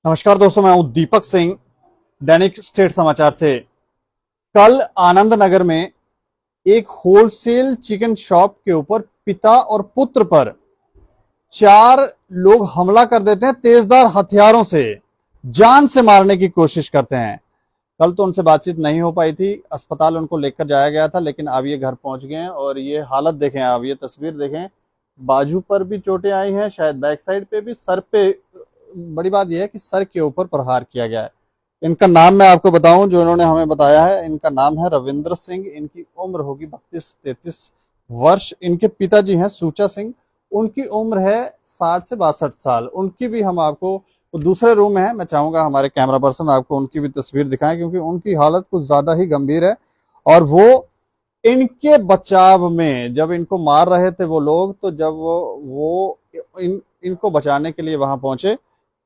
नमस्कार दोस्तों, मैं हूं दीपक सिंह, दैनिक स्टेट समाचार से। कल आनंद नगर में एक होलसेल चिकन शॉप के ऊपर पिता और पुत्र पर 4 लोग हमला कर देते हैं। तेजधार हथियारों से जान से मारने की कोशिश करते हैं। कल तो उनसे बातचीत नहीं हो पाई थी, अस्पताल उनको लेकर जाया गया था, लेकिन अब ये घर पहुंच गए हैं और ये हालत देखें, आप ये तस्वीर देखें। बाजू पर भी चोटें आई हैं, शायद बैक साइड पे भी, सर पे। बड़ी बात यह है कि सर के ऊपर प्रहार किया गया है। इनका नाम मैं आपको बताऊं, जो इन्होंने हमें बताया है, इनका नाम है रविंद्र सिंह। इनकी उम्र होगी 32-33 वर्ष। इनके पिताजी हैं सूचा सिंह, उनकी उम्र है 60 से 62 साल। उनकी भी हम आपको, वो दूसरे रूम में है, मैं चाहूंगा हमारे कैमरा पर्सन आपको उनकी भी तस्वीर दिखाएं, क्योंकि उनकी हालत कुछ ज्यादा ही गंभीर है। और वो इनके बचाव में, जब इनको मार रहे थे वो लोग, तो जब वो इनको बचाने के लिए वहां पहुंचे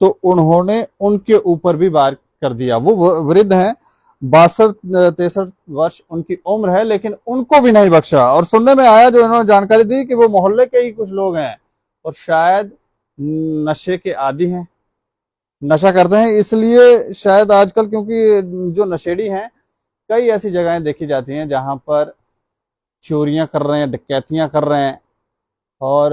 तो उन्होंने उनके ऊपर भी वार कर दिया। वो वृद्ध हैं, 62-63 वर्ष उनकी उम्र है, लेकिन उनको भी नहीं बख्शा। और सुनने में आया, जो इन्होंने जानकारी दी, कि वो मोहल्ले के ही कुछ लोग हैं और शायद नशे के आदी हैं, नशा करते हैं। इसलिए शायद आजकल, क्योंकि जो नशेड़ी हैं, कई ऐसी जगहें देखी जाती हैं जहां पर चोरियां कर रहे हैं, डकैतियां कर रहे हैं, और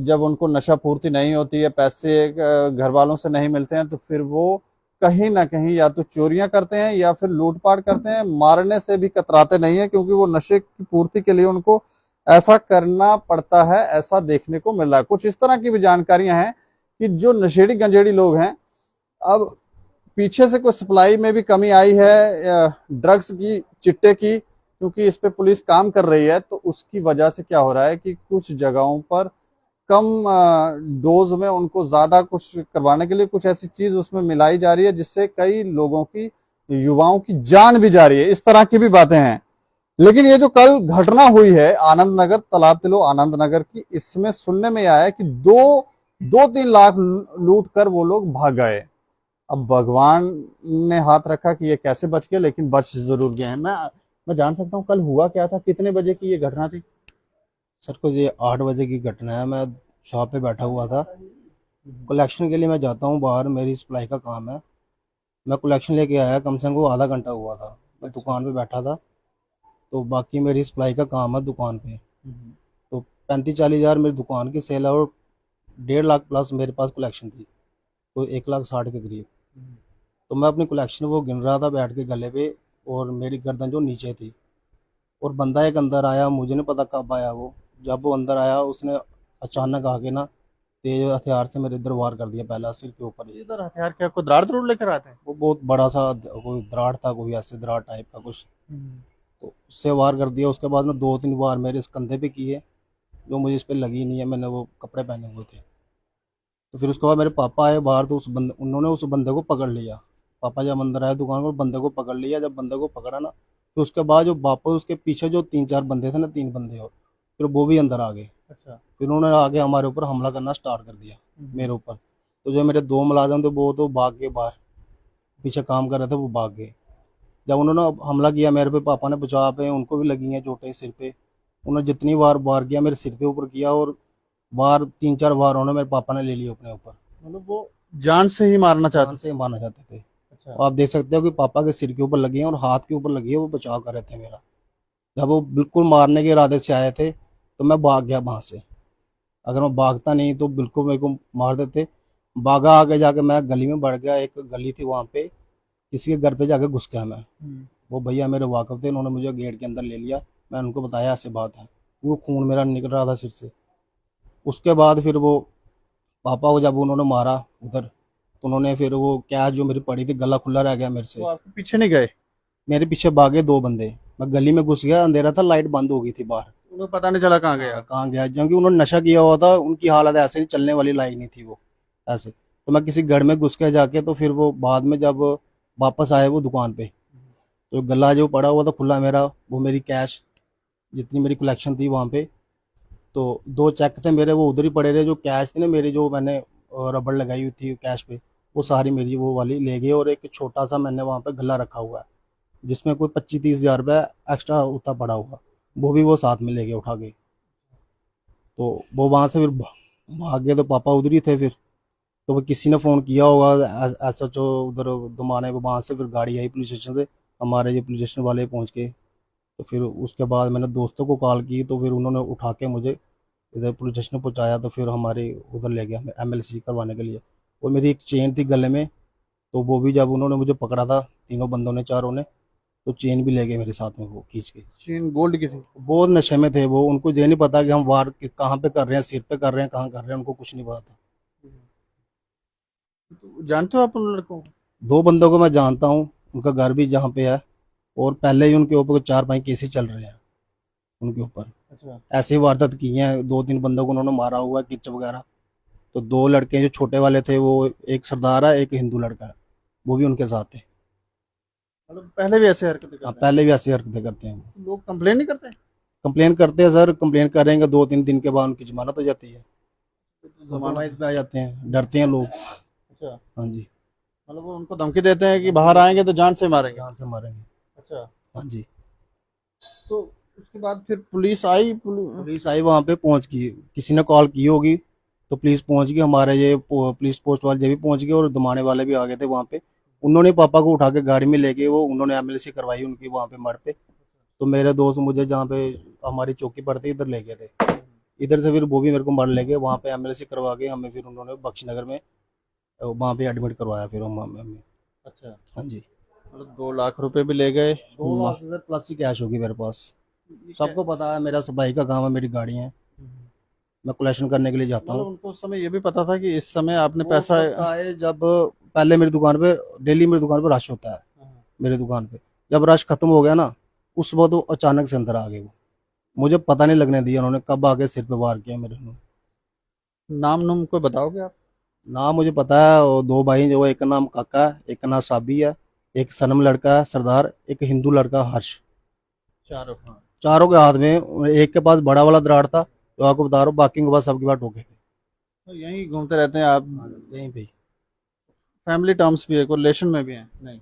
जब उनको नशा पूर्ति नहीं होती है, पैसे घर वालों से नहीं मिलते हैं, तो फिर वो कहीं ना कहीं या तो चोरियां करते हैं या फिर लूटपाट करते हैं। मारने से भी कतराते नहीं है, क्योंकि वो नशे की पूर्ति के लिए उनको ऐसा करना पड़ता है। ऐसा देखने को मिल रहा है। कुछ इस तरह की भी जानकारियां हैं कि जो नशेड़ी गंजेड़ी लोग हैं, अब पीछे से कुछ सप्लाई में भी कमी आई है ड्रग्स की, चिट्टे की, क्योंकि इस पे पुलिस काम कर रही है। तो उसकी वजह से क्या हो रहा है कि कुछ जगहों पर कम डोज में उनको ज्यादा कुछ करवाने के लिए कुछ ऐसी चीज उसमें मिलाई जा रही है, जिससे कई लोगों की, युवाओं की जान भी जा रही है। इस तरह की भी बातें हैं। लेकिन ये जो कल घटना हुई है आनंद नगर, तालाब तिलो आनंद नगर की, इसमें सुनने में आया है कि 2-3 लाख लूट कर वो लोग भाग गए। अब भगवान ने हाथ रखा कि ये कैसे बच गए, लेकिन बच जरूर गए हैं। मैं जान सकता हूँ कल हुआ क्या था, कितने बजे की ये घटना थी? सर को ये 8 बजे की घटना है। मैं शॉप पे बैठा हुआ था। कलेक्शन के लिए मैं जाता हूँ बाहर, मेरी सप्लाई का काम है। मैं कलेक्शन लेके आया, कम से कम वो आधा घंटा हुआ था। मैं अच्छा। दुकान पे बैठा था, तो बाकी मेरी सप्लाई का काम है दुकान पे। तो 35-40 हज़ार मेरी दुकान की सेल है, और 1.5 लाख प्लस मेरे पास कलेक्शन थी, तो 1,60,000 के करीब। तो मैं अपनी कलेक्शन वो गिन रहा था बैठ के गले पे, और मेरी गर्दन जो नीचे थी। और बंदा एक अंदर आया, मुझे नहीं पता कब आया वो। जब वो अंदर आया, उसने अचानक आके ना तेज हथियार से मेरे इधर वार कर दिया, पहला सिर के ऊपर ही। इधर हथियार क्या, कोई दराड़ दरूड़ लेकर आते हैं? वो बहुत बड़ा सा कोई दराड़ था, कोई ऐसे दराड़ टाइप का कुछ। हम्म। तो उससे वार कर दिया। उसके बाद में 2-3 बार मेरे इस कंधे पे किए, जो मुझे इस पे लगी नहीं है, मैंने वो कपड़े पहने हुए थे। तो फिर उसके बाद मेरे पापा आए बाहर, तो उन्होंने उस बंदे को पकड़ लिया। पापा जब अंदर आए दुकान पर, बंदे को पकड़ लिया। जब बंदे को पकड़ा ना, तो उसके बाद जो वापस उसके पीछे जो 3-4 बंदे थे ना, 3 बंदे और, फिर वो भी अंदर आ गए। अच्छा। फिर उन्होंने आगे हमारे ऊपर हमला करना स्टार्ट कर दिया, मेरे ऊपर। तो जो मेरे 2 मुलाजिम थे, वो तो भाग गए बाहर, पीछे काम कर रहे थे, वो भाग गए। जब उन्होंने हमला किया मेरे पे, पापा ने बचाव पे, उनको भी लगी हैं चोटें सिर पे। उन्होंने जितनी बार वार किया मेरे सिर पे ऊपर किया, और बार 3-4 बार उन्होंने मेरे पापा ने ले लिया अपने ऊपर। मतलब वो जान से ही मारना जान चाहते से मारना चाहते थे। थे? और आप देख सकते हो कि पापा के सिर के ऊपर लगी है और हाथ के ऊपर लगी है, वो बचाव कर रहे थे मेरा। जब वो बिल्कुल मारने के इरादे से आए थे, तो मैं भाग गया वहां से। अगर मैं भागता नहीं तो बिल्कुल मेरे को मार देते। भागा, आगे जाके मैं गली में बढ़ गया। एक गली थी वहां पे, किसी के घर पे जाके घुस गया मैं। वो भैया मेरे वाकफ थे, उन्होंने मुझे गेट के अंदर ले लिया। मैं उनको बताया ऐसे बात है, वो खून मेरा निकल रहा था सिर से। उसके बाद फिर वो पापा को जब उन्होंने मारा उधर, तो उन्होंने फिर वो कैच जो मेरी पड़ी थी, गला खुला रह गया मेरे वो से। आपके पीछे नहीं गए? मेरे पीछे भागे 2 बंदे। मैं गली में घुस गया, अंधेरा था, लाइट बंद हो गई थी बाहर। उन्हें पता नहीं चला कहाँ हाँ, गया? कहाँ गया, क्योंकि उन्होंने नशा किया हुआ था, उनकी हालत ऐसे नहीं, चलने वाली लायक नहीं थी वो ऐसे। तो मैं किसी घर में घुस के जाके, तो फिर वो बाद में जब वापस आए वो दुकान पे, तो गला जो पड़ा हुआ था खुला मेरा, वो मेरी कैश जितनी मेरी कलेक्शन थी वहाँ पे, तो 2 चेक थे मेरे, वो उधर ही पड़े रहे। जो कैश थी ना मेरी, जो मैंने रबड़ लगाई हुई थी कैश पे, वो सारी मेरी वो वाली ले गए। और एक छोटा सा मैंने वहाँ पे गला रखा हुआ है, जिसमें कोई 25-30 हज़ार रुपये एक्स्ट्रा होता पड़ा हुआ, वो भी वो साथ में ले गए उठा के। तो वो वहाँ से फिर भाग गए, तो पापा उधर ही थे फिर। तो वो किसी ने फ़ोन किया होगा एसएचओ उधर दुमाने पे, वहाँ से फिर गाड़ी आई पुलिस स्टेशन से, हमारे ये पुलिस स्टेशन वाले पहुँच के। तो फिर उसके बाद मैंने दोस्तों को कॉल की, तो फिर उन्होंने उठा के मुझे इधर पुलिस स्टेशन पहुँचाया। तो फिर हमारे उधर ले गया हमें एमएलसी करवाने के लिए। और मेरी एक चेन थी गले में, तो वो भी जब उन्होंने मुझे पकड़ा था, तीनों बंदों ने, चारों ने, तो चेन भी ले गए मेरे साथ में वो खींच के। चेन गोल्ड की थी? बहुत नशे में थे वो, उनको ये नहीं पता कि हम वार कहाँ पे कर रहे हैं, सिर पे कर रहे हैं, कहाँ कर रहे हैं, उनको कुछ नहीं पता था। तो जानते हो आप उन लड़कों को? दो बंदों को मैं जानता हूँ, उनका घर भी जहाँ पे है, और पहले ही उनके ऊपर 4-5 केसेस चल रहे हैं उनके ऊपर। अच्छा। ऐसे ही वारदात की हैं, 2-3 बंदों को उन्होंने मारा हुआ है, किच वगैरह। तो 2 लड़के जो छोटे वाले थे, वो एक सरदार है, एक हिंदू लड़का है, वो भी उनके साथ थे। मतलब पहले भी ऐसे हरकतें हाँ, करते हैं? पहले भी ऐसी हरकतें करते हैं। लोग कंप्लेन नहीं करते? कंप्लेन करते हैं सर, कंप्लेन करेंगे 2-3 दिन के बाद उनकी जमानत हो जाती है, जमानत? कॉम्प्रोमाइज पे आ जाते हैं, डरते हैं लोग। अच्छा। हाँ जी। मतलब वो उनको धमकी देते हैं कि बाहर आएंगे तो जान से मारेंगे? जान से मारेंगे। अच्छा। हाँ जी। तो उसके बाद फिर पुलिस आई? पुलिस आई, वहाँ पे पहुँच गई, किसी ने कॉल की होगी, तो पुलिस पहुँच गई, हमारे ये पुलिस पोस्ट वाले भी पहुँच गए, और दमाने वाले भी आ गए थे वहाँ पे। उन्होंने पापा को उठा के गाड़ी में ले गए, वो उन्होंने एमएलसी करवाई उनकी वहाँ पे मड़ पे। तो मेरे दोस्त मुझे जहाँ पे हमारी चौकी पड़ती इधर ले गए थे, इधर से फिर वो भी मेरे को मर ले गए, वहाँ पे एमएलसी करवा के हमें फिर उन्होंने बख्शीनगर में वहाँ पे एडमिट करवाया फिर हमें। अच्छा। हाँ जी। मतलब 2 लाख रुपए भी ले गए? 2 लाख से सर प्लस ही कैश होगी मेरे पास। सबको पता है मेरा सफाई का काम है, मेरी गाड़ी है, मैं कलेक्शन करने के लिए जाता मतलब हूँ। उनको उस समय ये भी पता था कि इस समय आपने वो पैसा? वक्त आए जब पहले मेरी दुकान पे, डेली मेरी दुकान पे रश होता है, हाँ। मेरी दुकान पे जब रश खत्म हो गया ना, उस वक्त वो अचानक से अंदर आ गए। वो मुझे पता नहीं लगने दिया उन्होंने, कब आके सिर पे वार किया मेरे उन्होंने। नाम नुम कोई बताओगे आप? नाम मुझे पता है, वो 2 भाई हैं, जो एक का नाम काका है, एक का नाम साबी है, एक सनम लड़का है सरदार, एक हिंदू लड़का हर्ष। चारों? हाँ। चारों के हाथ में, एक के पास बड़ा वाला दराड़ था, जो आपको बता रहा हूँ, बाकी के पास सबके पास टोके थे। तो यहीं घूमते रहते हैं आप? यहीं पे ही। फैमिली टर्म्स भी है, कोई रिलेशन में भी है? नहीं?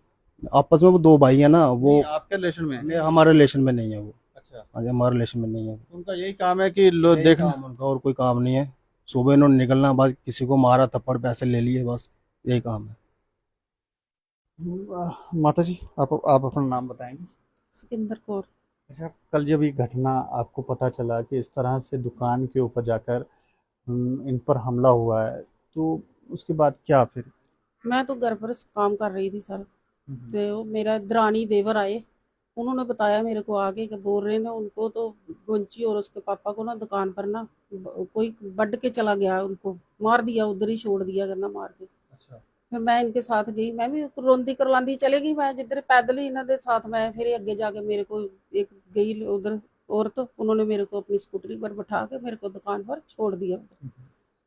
आपस में वो 2 भाई है ना, वो नहीं, आपके रिलेशन में है? हमारे रिलेशन में नहीं है वो। अच्छा। हाँ जी, हमारे रिलेशन में नहीं है। उनका यही काम है कि लो यही देखना? काम उनका, और कोई काम नहीं है। सुबह इन्होंने निकलना, बस किसी को मारा, थप्पड़, पैसे ले लिए, बस यही काम है। माता जी, आप अपना नाम बताएंगे? सिकंदर कौर। अच्छा, कल जब ये घटना आपको पता चला कि इस तरह से दुकान के ऊपर जाकर इन पर हमला हुआ है, तो उसके बाद क्या फिर? मैं तो घर पर काम कर रही थी सर, तो मेरा दरानी देवर आए, उन्होंने बताया मेरे को आके कि बोल रहे ना उनको तो गुंची और उसके पापा को ना दुकान पर ना कोई बड के चला गया, उनको मार दिया, उधर ही छोड़ दिया करना मार के। अच्छा। फिर मैं इनके साथ गई, मैं भी रोंदी करलांदी चले गई, मैं जिधर पैदल ही इन्होंने साथ, मैं फिर अगे जाके मेरे को एक गई उधर औरत, उन्होंने मेरे को अपनी स्कूटरी पर बैठा के मेरे को दुकान पर छोड़ दिया।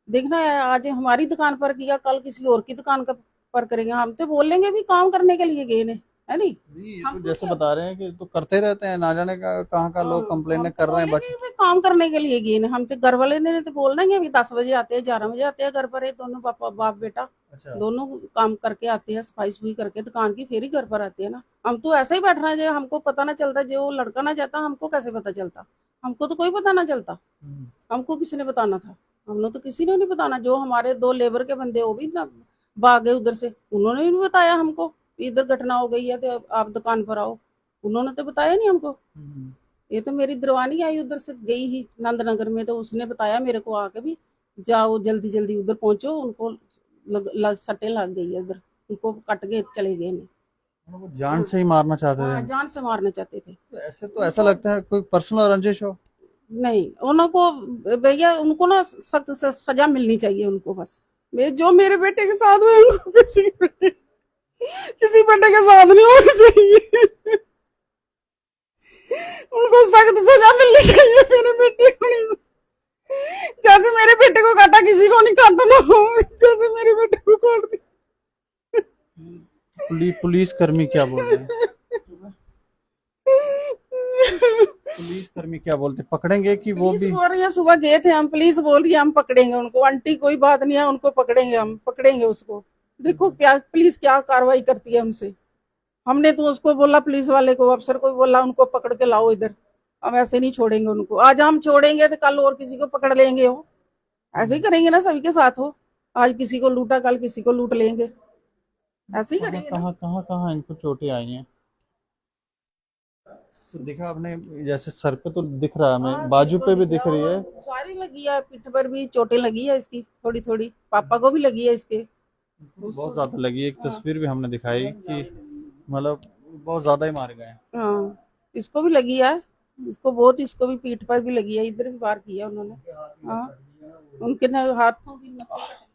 देखना है आज हमारी दुकान पर किया, कल किसी और की दुकान पर करेंगे, हम तो बोलेंगे भी काम करने के लिए गए ने, है नहीं? जी, ये हम तो तो जैसे क्या- बता रहे हैं कि तो करते रहते हैं, ना जाने कहाँ का लोग कंप्लेन हम तो कर रहे हैं। बोलेंगे भी काम करने के लिए गए ने, हम तो घर वाले ने तो बोलना ही है, अभी 10 बजे आते हैं, 11 बजे आते हैं घर पर, ये दोनों पापा बाप बेटा अच्छा। दोनों काम करके आते हैं, सफाई सुफाई करके दुकान की, फिर ही घर पर आते हैं ना। हम तो ऐसे ही बैठना है, हमको पता ना चलता, जो लड़का ना जाता हमको कैसे पता चलता? हमको तो कोई पता ना चलता, हमको किसी ने बताना था? हमने तो किसी ने नहीं बताना, जो हमारे 2 लेबर के बंदे वो भी ना भागे उधर से, उन्होंने भी नहीं बताया हमको इधर घटना हो गई है तो आप दुकान पर आओ, उन्होंने तो बताया नहीं हमको। ये तो मेरी दरवानी आई उधर से गई ही नंदनगर में, तो उसने बताया मेरे को आके भी जाओ जल्दी जल्दी उधर पहुंचो, उनको सट्टे लग गई है उधर, उनको कट के चले गए ने। वो जान से ही मारना चाहते हाँ, थे? जान से मारना चाहते थे। तो ऐसा लगता है कोई पर्सनल रंजिश हो। नहीं, उनको भैया उनको ना सख्त से सजा मिलनी चाहिए उनको, बस जो मेरे बेटे के साथ हुए उनको किसी बेटे के साथ नहीं होना चाहिए, उनको सख्त सजा मिलनी चाहिए मेरे बेटे को नहीं, जैसे मेरे बेटे को काटा किसी को नहीं काटा ना हो, जैसे मेरे बेटे को काट दिया। पुलिस कर्मी क्या बोल रहे हैं? पुलिस कर्मी क्या बोलते, पकड़ेंगे कि वो पुलिस भी? बोल रही है, सुबह गए थे हम, पुलिस बोल रही है हम पकड़ेंगे उनको, आंटी कोई बात नहीं है, उनको पकड़ेंगे, हम पकड़ेंगे उसको। देखो क्या पुलिस क्या कार्रवाई करती है उनसे। हमने तो उसको बोला, पुलिस वाले को, अफसर को बोला उनको पकड़ के लाओ इधर, हम ऐसे नहीं छोड़ेंगे उनको, आज हम छोड़ेंगे तो कल और किसी को पकड़ लेंगे, हो ऐसे ही करेंगे ना सभी के साथ हो, आज किसी को लूटा कल किसी को लूट लेंगे, ऐसे ही करेंगे ना। कहाँ कहाँ कहाँ इनको चोटें आई हैं? दिखा आपने, जैसे सर पे तो दिख रहा है हाँ, हमें, बाजू सिर पे को भी दिख दिख रहा रही है। और सारी लगी है, पीठ पर भी चोटें लगी है इसकी, थोड़ी थोड़ी पापा को भी लगी है इसके। बहुत ज्यादा लगी। एक हाँ। तस्वीर भी हमने दिखाई कि मतलब बहुत ज्यादा ही मार गए। हाँ, इसको भी लगी है, इसको बहुत, इसको भी पीठ पर भी लगी है, इधर भी वार किया उन्होंने। हाँ, उनके हाथों की नसें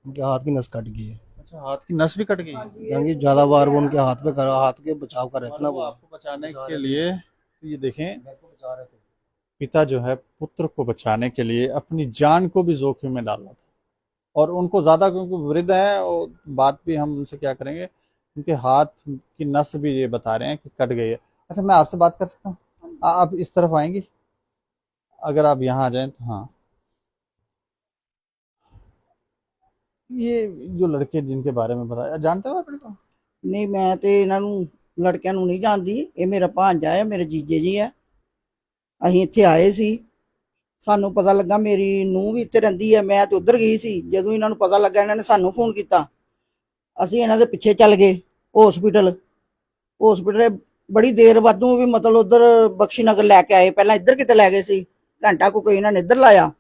उनके हाथ की नस कट गई है, अच्छा, हाथ की नस भी कट गई? क्योंकि ज्यादा बार वो उनके हाथ पे कर, हाथ के बचाव कर रहे थे ना मतलब वो। आपको बचाने के लिए, तो ये देखें, पिता जो है पुत्र को बचाने के लिए अपनी जान को भी जोखिम में डाल रहा था। और उनको ज्यादा, क्योंकि वृद्ध है, और बात भी हम उनसे क्या करेंगे, उनके हाथ की नस भी ये बता रहे हैं कि कट गई है। अच्छा, मैं आपसे बात कर सकता हूँ? आप इस तरफ आएंगी, अगर आप यहाँ आ जाएं तो। हाँ, ये जो लड़के जिनके बारे में बताया, जानते हो अपने को? ਨਹੀਂ ਮੈਂ ਤੇ ਇਹਨਾਂ ਨੂੰ ਲੜਕਿਆਂ ਨੂੰ ਨਹੀਂ ਜਾਣਦੀ, ਇਹ ਮੇਰਾ ਭਾਂਜਾ ਹੈ, ਮੇਰੇ ਜੀਜੇ ਜੀ ਹੈ। ਅਸੀਂ ਇੱਥੇ ਆਏ ਸੀ, ਸਾਨੂੰ ਪਤਾ ਲੱਗਾ, ਮੇਰੀ ਨੂੰਹ ਵੀ ਇੱਥੇ ਰਹਿੰਦੀ ਹੈ, ਮੈਂ ਤੇ ਉੱਧਰ ਗਈ ਸੀ। ਜਦੋਂ ਇਹਨਾਂ ਨੂੰ ਪਤਾ ਲੱਗਾ ਇਹਨਾਂ ਨੇ ਸਾਨੂੰ ਫੋਨ ਕੀਤਾ, ਅਸੀਂ ਇਹਨਾਂ ਦੇ ਪਿੱਛੇ ਚੱਲ ਗਏ ਹਸਪੀਟਲ। ਬੜੀ ਦੇਰ ਬਾਅਦੋਂ ਵੀ ਮਤਲਬ ਉੱਧਰ ਬਖਸ਼ੀ ਨਗਰ ਲੈ ਕੇ ਆਏ, ਪਹਿਲਾਂ ਇੱਧਰ ਕਿਤੇ ਲੈ ਗਏ ਸੀ, ਘੰਟਾ ਕੋ ਕੋਈ ਇਹਨਾਂ ਨੇ ਇੱਧਰ ਲਾਇਆ,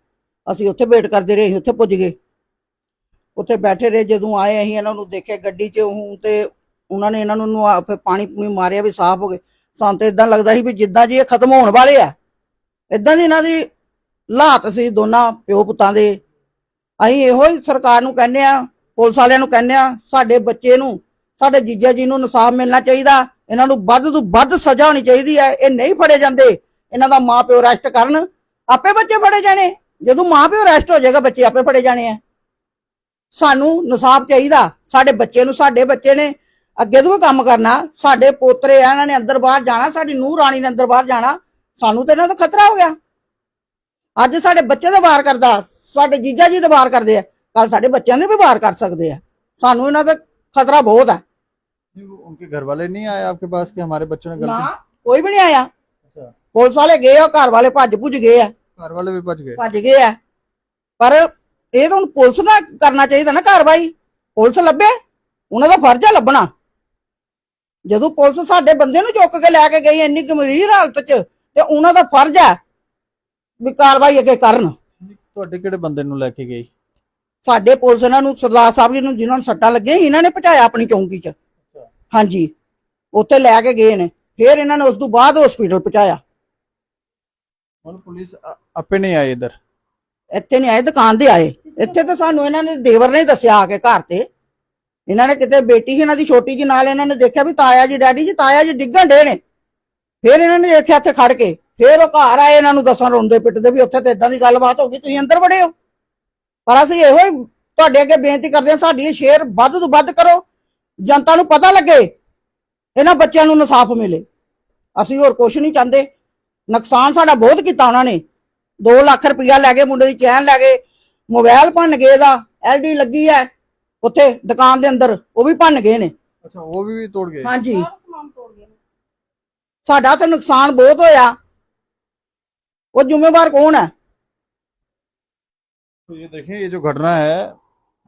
ਅਸੀਂ ਉੱਥੇ ਵੇਟ ਕਰਦੇ ਰਹੇ, ਅਸੀਂ ਉੱਥੇ ਪੁੱਜ ਗਏ, ਉੱਥੇ ਬੈਠੇ ਰਹੇ। ਜਦੋਂ ਆਏ ਅਸੀਂ ਇਹਨਾਂ ਨੂੰ ਦੇਖਿਆ ਗੱਡੀ 'ਚ, ਹੁਣ ਤੇ ਉਹਨਾਂ ਨੇ ਇਹਨਾਂ ਨੂੰ ਫਿਰ ਪਾਣੀ ਪੂਣੀ ਮਾਰਿਆ ਵੀ ਸਾਫ਼ ਹੋ ਗਏ। ਸਾਨੂੰ ਤੇ ਇਦਾਂ ਲੱਗਦਾ ਸੀ ਵੀ ਜਿੱਦਾਂ ਜੀ ਇਹ ਖਤਮ ਹੋਣ ਵਾਲੇ ਆ, ਇਦਾਂ ਦੀ ਇਹਨਾਂ ਦੀ ਹਾਲਾਤ ਸੀ ਦੋਨਾਂ ਪਿਓ ਪੁੱਤਾਂ ਦੇ। ਅਸੀਂ ਇਹੋ ਹੀ ਸਰਕਾਰ ਨੂੰ ਕਹਿੰਦੇ ਆ, ਪੁਲਿਸ ਵਾਲਿਆਂ ਨੂੰ ਕਹਿੰਦੇ ਆ, ਸਾਡੇ ਬੱਚੇ ਨੂੰ, ਸਾਡੇ ਜੀਜਾ ਜੀ ਨੂੰ ਇਨਸਾਫ ਮਿਲਣਾ ਚਾਹੀਦਾ, ਇਹਨਾਂ ਨੂੰ ਵੱਧ ਤੋਂ ਵੱਧ ਸਜ਼ਾ ਹੋਣੀ ਚਾਹੀਦੀ ਹੈ। ਇਹ ਨਹੀਂ ਫੜੇ ਜਾਂਦੇ, ਇਹਨਾਂ ਦਾ ਮਾਂ ਪਿਓ ਅਰੈਸਟ ਕਰਨ, ਆਪੇ ਬੱਚੇ ਫੜੇ ਜਾਣੇ। ਜਦੋਂ ਮਾਂ ਪਿਓ ਅਰੈਸਟ ਹੋ ਜਾਏਗਾ ਬੱਚੇ ਆਪੇ ਫੜੇ ਜਾਣੇ ਆ। ਸਾਨੂੰ ਇਨਸਾਫ ਚਾਹੀਦਾ, ਸਾਡੇ ਬੱਚੇ ਨੂੰ, ਸਾਡੇ ਬੱਚੇ ਨੇ ਅੱਗੇ ਤੋਂ ਵੀ ਕੰਮ ਕਰਨਾ, ਸਾਡੇ ਪੋਤਰੇ ਆ, ਇਹਨਾਂ ਨੇ ਅੰਦਰ ਬਾਹਰ ਜਾਣਾ, ਸਾਡੀ ਨੂੰਹ ਰਾਣੀ ਨੇ ਅੰਦਰ ਬਾਹਰ ਜਾਣਾ, ਸਾਨੂੰ ਤੇ ਇਹਨਾਂ ਦਾ ਖਤਰਾ ਹੋ ਗਿਆ। ਅੱਜ ਸਾਡੇ ਬੱਚੇ ਦਾ ਵਾਰ ਕਰਦਾ, ਸਾਡੇ ਜੀਜਾ ਜੀ ਦਾ ਵਾਰ ਕਰਦੇ ਆ, ਕੱਲ ਸਾਡੇ ਬੱਚਿਆਂ ਦੇ ਵੀ ਵਾਰ ਕਰ ਸਕਦੇ ਆ। ਸਾਨੂੰ ਇਹਨਾਂ ਦਾ ਖਤਰਾ ਬਹੁਤ ਹੈ। उनके घर वाले नहीं आए आपके पास कि हमारे बच्चों ने ਨਾ गलती? ਕੋਈ ਵੀ ਨਹੀਂ ਆਇਆ, अच्छा, ਪੁਲਿਸ ਵਾਲੇ ਗਏ ਆ, ਘਰ ਵਾਲੇ ਭੱਜ ਭੁੱਜ ਗਏ ਆ, घर वाले भी बच गए? ਭੱਜ ਗਏ ਆ। ਪਰ ਇਹ ਤਾਂ ਹੁਣ ਪੁਲਿਸ ਨਾਲ ਕਰਨਾ ਚਾਹੀਦਾ ਨਾ ਕਾਰਵਾਈ, ਪੁਲਿਸ ਲੱਭੇ, ਉਹਨਾਂ ਦਾ ਫਰਜ਼ ਆ ਲੱਭਣਾ। ਜਦੋਂ ਪੁਲਿਸ ਸਾਡੇ ਬੰਦੇ ਨੂੰ ਚੁੱਕ ਕੇ ਲੈ ਕੇ ਗਈ ਇੰਨੀ ਗੰਭੀਰ ਹਾਲਤ 'ਚ, ਤੇ ਉਹਨਾਂ ਦਾ ਫਰਜ਼ ਹੈ ਵੀ ਕਾਰਵਾਈ ਅੱਗੇ ਕਰਨ। ਤੁਹਾਡੇ ਕਿਹੜੇ ਬੰਦੇ ਨੂੰ ਲੈ ਕੇ ਗਈ? ਸਾਡੇ ਪੁਲਿਸ ਇਹਨਾਂ ਨੂੰ, ਸਰਦਾਰ ਸਾਹਿਬ ਜੀ ਨੂੰ, ਜਿਨ੍ਹਾਂ ਨੂੰ ਸੱਟਾਂ ਲੱਗੀਆਂ, ਇਹਨਾਂ ਨੇ ਪਹੁੰਚਾਇਆ ਆਪਣੀ ਚੌਂਕੀ 'ਚ। ਹਾਂਜੀ, ਉੱਥੇ ਲੈ ਕੇ ਗਏ ਨੇ, ਫਿਰ ਇਹਨਾਂ ਨੇ ਉਸ ਤੋਂ ਬਾਅਦ ਹਸਪੀਟਲ ਪਹੁੰਚਾਇਆ। मतलब पुलिस अपने नहीं आई इधर? ਇੱਥੇ ਨਹੀਂ ਆਏ, ਦੁਕਾਨ ਤੇ ਆਏ। ਇੱਥੇ ਤਾਂ ਸਾਨੂੰ ਇਹਨਾਂ ਨੇ ਦੇਵਰ ਨੇ ਦੱਸਿਆ ਆ ਕੇ ਘਰ ਤੇ, ਇਹਨਾਂ ਨੇ ਕਿਤੇ ਬੇਟੀ ਸੀ ਇਹਨਾਂ ਦੀ ਛੋਟੀ ਜੀ ਨਾਲ, ਇਹਨਾਂ ਨੇ ਦੇਖਿਆ ਵੀ ਤਾਇਆ ਜੀ, ਡੈਡੀ ਜੀ, ਤਾਇਆ ਜੀ ਡਿੱਗਣ ਡੇ ਨੇ। ਫਿਰ ਇਹਨਾਂ ਨੇ ਦੇਖਿਆ ਇੱਥੇ ਖੜ ਕੇ, ਫਿਰ ਉਹ ਘਰ ਆਏ ਇਹਨਾਂ ਨੂੰ ਦੱਸਣ, ਰੋਂਦੇ ਪਿੱਟਦੇ ਵੀ ਉੱਥੇ ਤੇ ਇਦਾਂ ਦੀ ਗੱਲਬਾਤ ਹੋ ਗਈ, ਤੁਸੀਂ ਅੰਦਰ ਵੜੇ ਹੋ। ਪਰ ਅਸੀਂ ਇਹੋ ਹੀ ਤੁਹਾਡੇ ਅੱਗੇ ਬੇਨਤੀ ਕਰਦੇ ਹਾਂ, ਸਾਡੀ ਇਹ ਸ਼ੇਅਰ ਵੱਧ ਤੋਂ ਵੱਧ ਕਰੋ, ਜਨਤਾ ਨੂੰ ਪਤਾ ਲੱਗੇ, ਇਹਨਾਂ ਬੱਚਿਆਂ ਨੂੰ ਇਨਸਾਫ ਮਿਲੇ। ਅਸੀਂ ਹੋਰ ਕੁਝ ਨਹੀਂ ਚਾਹੁੰਦੇ। ਨੁਕਸਾਨ ਸਾਡਾ ਬਹੁਤ ਕੀਤਾ ਉਹਨਾਂ ਨੇ, 2 ਲੱਖ ਰੁਪਇਆ ਲੈ ਗਏ, ਮੁੰਡੇ ਦੀ ਚੈਨ ਲੈ ਗਏ, ਮੋਬਾਈਲ ਭੰਨ ਗਏ, ਦਾ ਐਲਡੀ ਲੱਗੀ ਹੈ ਉੱਥੇ ਦੁਕਾਨ ਦੇ ਅੰਦਰ, ਉਹ ਵੀ ਭੰਨ ਗਏ ਨੇ। अच्छा, वो भी तोड़ गए? ਹਾਂਜੀ, सारा सामान तोड़ गए। ਸਾਡਾ ਤਾਂ ਨੁਕਸਾਨ ਬਹੁਤ ਹੋਇਆ, ਉਹ ਜ਼ਿੰਮੇਵਾਰ ਕੌਣ ਹੈ? तो ये देखें, ये जो घटना है,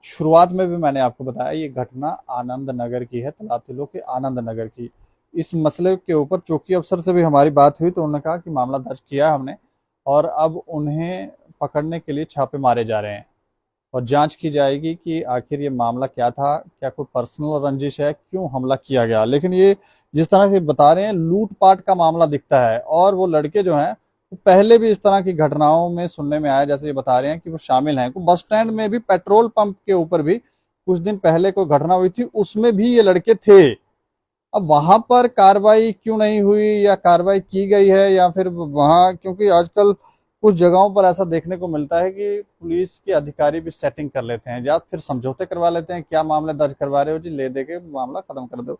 शुरुआत में भी मैंने आपको बताया, ये घटना आनंद नगर की है, तालाब तिलो के आनंद नगर की। इस मसले के ऊपर चौकी अफसर से भी हमारी बात हुई, तो उन्होंने कहा कि मामला दर्ज किया हमने और अब उन्हें पकड़ने के लिए छापे मारे जा रहे हैं और जांच की जाएगी कि आखिर ये मामला क्या था, क्या कोई पर्सनल रंजिश है, क्यों हमला किया गया। लेकिन ये जिस तरह से बता रहे हैं, लूटपाट का मामला दिखता है। और वो लड़के जो हैं, वो पहले भी इस तरह की घटनाओं में सुनने में आया, जैसे ये बता रहे हैं कि वो शामिल हैं। बस स्टैंड में भी, पेट्रोल पंप के ऊपर भी कुछ दिन पहले कोई घटना हुई थी, उसमें भी ये लड़के थे। अब वहां पर कार्रवाई क्यों नहीं हुई, या कार्रवाई की गई है, या फिर वहां, क्योंकि आजकल कुछ जगहों पर ऐसा देखने को मिलता है कि पुलिस के अधिकारी भी सेटिंग कर लेते हैं, या फिर समझौते करवा लेते हैं, क्या मामले दर्ज करवा रहे हो जी, ले दे के मामला खत्म कर दो।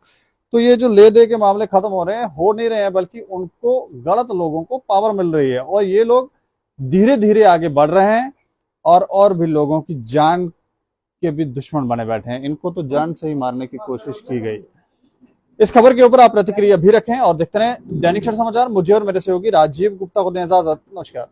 तो ये जो ले दे के मामले खत्म हो रहे हैं, हो नहीं रहे हैं, बल्कि उनको, गलत लोगों को पावर मिल रही है, और ये लोग धीरे धीरे आगे बढ़ रहे हैं और भी लोगों की जान के भी दुश्मन बने बैठे हैं। इनको तो जान से ही मारने की कोशिश की गई। इस खबर के ऊपर आप प्रतिक्रिया भी रखें और देखते रहें दैनिक क्षण समाचार। मुझे और मेरे सहयोगी राजीव गुप्ता को दें इजाजत। नमस्कार।